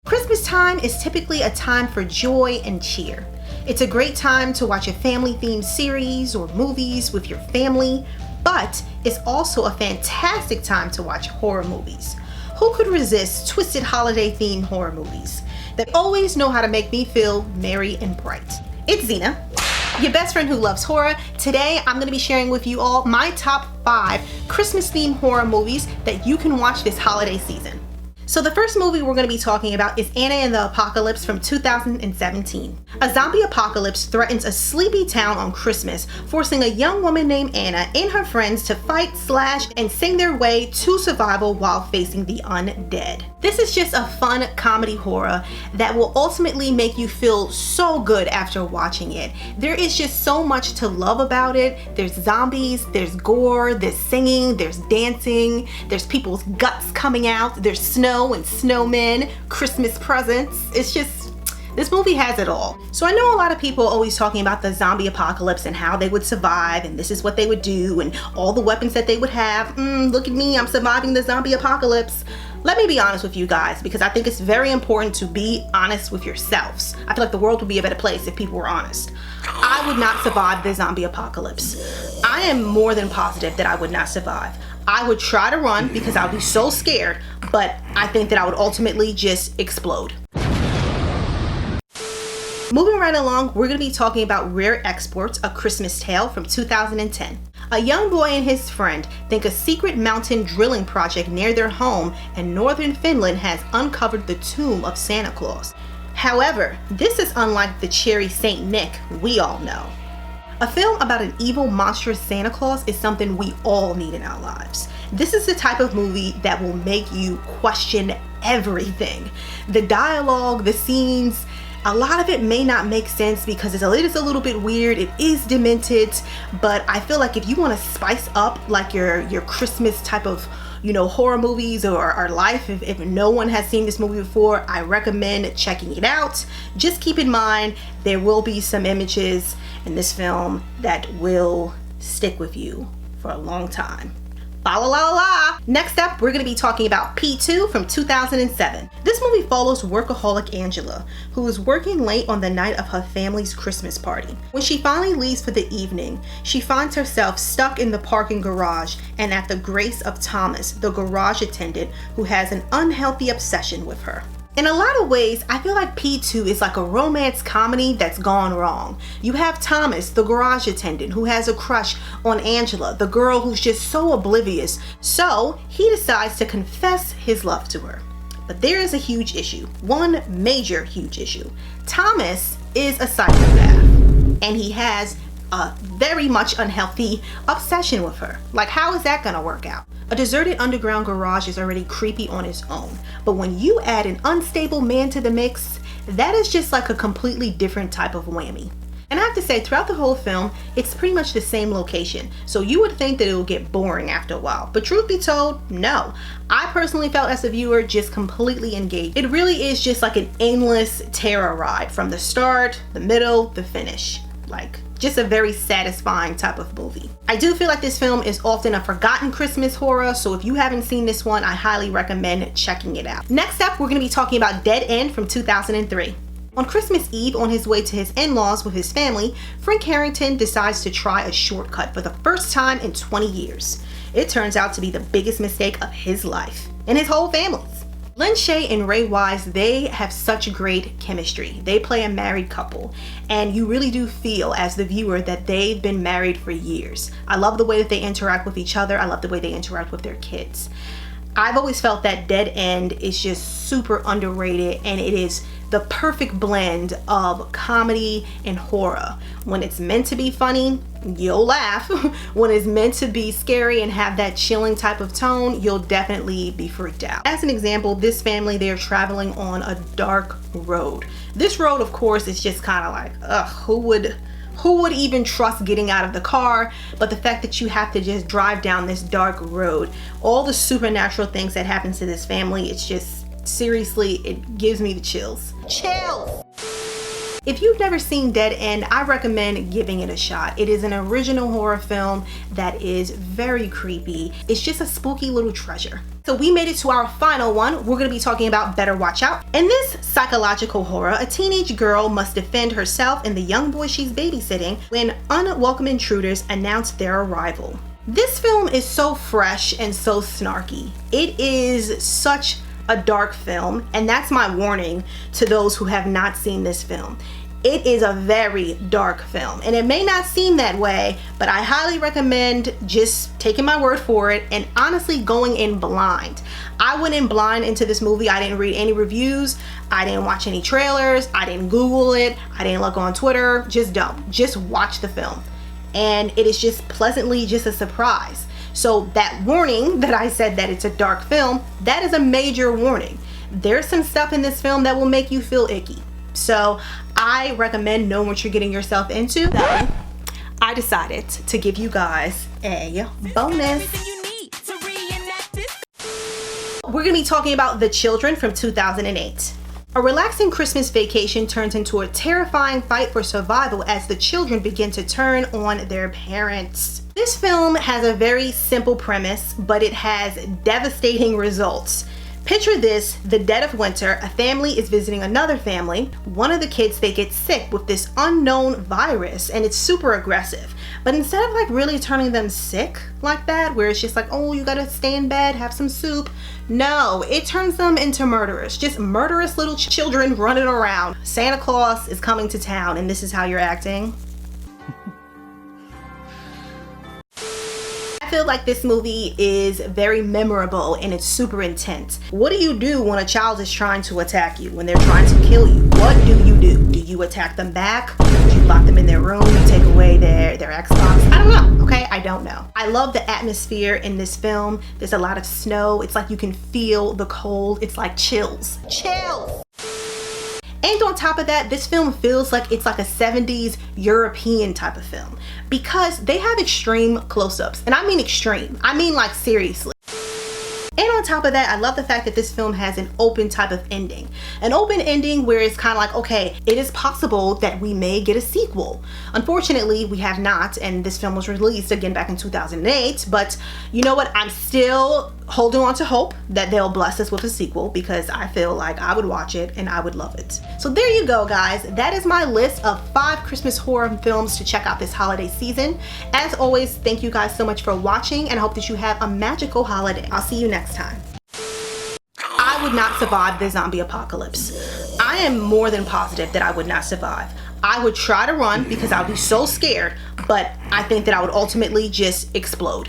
Christmas time is typically a time for joy and cheer. It's a great time to watch a family-themed series or movies with your family, but it's also a fantastic time to watch horror movies. Who could resist twisted holiday-themed horror movies that always know how to make me feel merry and bright? It's Zena, your best friend who loves horror. Today, I'm going to be sharing with you all my top 5 Christmas-themed horror movies that you can watch this holiday season. So the first movie we're going to be talking about is Anna and the Apocalypse from 2017. A zombie apocalypse threatens a sleepy town on Christmas, forcing a young woman named Anna and her friends to fight, slash, and sing their way to survival while facing the undead. This is just a fun comedy horror that will ultimately make you feel so good after watching it. There is just so much to love about it. There's zombies, there's gore, there's singing, there's dancing, there's people's guts coming out, there's snow and snowmen, Christmas presents. It's just, this movie has it all. So I know a lot of people are always talking about the zombie apocalypse and how they would survive, and this is what they would do, and all the weapons that they would have. Look at me, I'm surviving the zombie apocalypse. Let me be honest with you guys, because I think it's very important to be honest with yourselves. I feel like the world would be a better place if people were honest. I would not survive the zombie apocalypse. I am more than positive that I would not survive. I would try to run because I would be so scared, but I think that I would ultimately just explode. Moving right along, we're going to be talking about Rare Exports, A Christmas Tale from 2010. A young boy and his friend think a secret mountain drilling project near their home in northern Finland has uncovered the tomb of Santa Claus. However, this is unlike the cherry Saint Nick we all know. A film about an evil, monstrous Santa Claus is something we all need in our lives. This is the type of movie that will make you question everything. The dialogue, the scenes, a lot of it may not make sense because it is a little bit weird, it is demented, but I feel like if you want to spice up like your Christmas type of, horror movies or life, if no one has seen this movie before, I recommend checking it out. Just keep in mind, there will be some images in this film that will stick with you for a long time. La la la la. Next up, we're going to be talking about P2 from 2007. This movie follows workaholic Angela, who is working late on the night of her family's Christmas party. When she finally leaves for the evening, she finds herself stuck in the parking garage and at the grace of Thomas, the garage attendant, who has an unhealthy obsession with her. In a lot of ways, I feel like P2 is like a romance comedy that's gone wrong. You have Thomas, the garage attendant, who has a crush on Angela, the girl who's just so oblivious. So he decides to confess his love to her. But there is a huge issue, one major huge issue. Thomas is a psychopath, and he has a very much unhealthy obsession with her. Like, how is that gonna work out? A deserted underground garage is already creepy on its own, but when you add an unstable man to the mix, that is just like a completely different type of whammy. And I have to say, throughout the whole film, it's pretty much the same location, so you would think that it would get boring after a while, but truth be told, no. I personally felt as a viewer just completely engaged. It really is just like an endless terror ride from the start, the middle, the finish. Like, just a very satisfying type of movie. I do feel like this film is often a forgotten Christmas horror, so if you haven't seen this one, I highly recommend checking it out. Next up, we're going to be talking about Dead End from 2003. On Christmas Eve, on his way to his in-laws with his family, Frank Harrington decides to try a shortcut for the first time in 20 years. It turns out to be the biggest mistake of his life and his whole family's. Lin Shaye and Ray Wise, they have such great chemistry. They play a married couple, and you really do feel as the viewer that they've been married for years. I love the way that they interact with each other. I love the way they interact with their kids. I've always felt that Dead End is just super underrated, and it is the perfect blend of comedy and horror. When it's meant to be funny, you'll laugh. When it's meant to be scary and have that chilling type of tone, you'll definitely be freaked out. As an example, this family, they're traveling on a dark road. This road, of course, is just kind of like, ugh, who would even trust getting out of the car? But the fact that you have to just drive down this dark road, all the supernatural things that happen to this family, it's just, seriously, it gives me the chills. Chills! If you've never seen Dead End, I recommend giving it a shot. It is an original horror film that is very creepy. It's just a spooky little treasure. So we made it to our final one. We're gonna be talking about Better Watch Out. In this psychological horror, a teenage girl must defend herself and the young boy she's babysitting when unwelcome intruders announce their arrival. This film is so fresh and so snarky. It is such a dark film, and that's my warning to those who have not seen this film. It is a very dark film, and it may not seem that way, but I highly recommend just taking my word for it and honestly going in blind. I went in blind into this movie. I didn't read any reviews. I didn't watch any trailers. I didn't Google it. I didn't look on Twitter. Just don't. Just watch the film. And it is just pleasantly just a surprise. So that warning that I said that it's a dark film, that is a major warning. There's some stuff in this film that will make you feel icky. So I recommend knowing what you're getting yourself into. So I decided to give you guys a bonus. We're gonna be talking about The Children from 2008. A relaxing Christmas vacation turns into a terrifying fight for survival as the children begin to turn on their parents. This film has a very simple premise, but it has devastating results. Picture this: the dead of winter, a family is visiting another family. One of the kids, they get sick with this unknown virus, and it's super aggressive. But instead of like really turning them sick like that, where it's just like, oh, you gotta stay in bed, have some soup. No, it turns them into murderers, just murderous little children running around. Santa Claus is coming to town, and this is how you're acting. I feel like this movie is very memorable and it's super intense. What do you do when a child is trying to attack you, when they're trying to kill you? What do you do? Do you attack them back? Do you lock them in their room? You take away their Xbox? I don't know, okay? I don't know. I love the atmosphere in this film. There's a lot of snow. It's like you can feel the cold. It's like chills. Chills! And on top of that, this film feels like it's like a 70s European type of film because they have extreme close-ups. And I mean extreme. I mean like seriously. And on top of that, I love the fact that this film has an open type of ending. An open ending where it's kind of like, okay, it is possible that we may get a sequel. Unfortunately, we have not, and this film was released again back in 2008, but you know what? I'm still holding on to hope that they'll bless us with a sequel because I feel like I would watch it and I would love it. So there you go, guys. That is my list of 5 Christmas horror films to check out this holiday season. As always, thank you guys so much for watching, and I hope that you have a magical holiday. I'll see you next time. I would not survive the zombie apocalypse. I am more than positive that I would not survive. I would try to run because I would be so scared, but I think that I would ultimately just explode.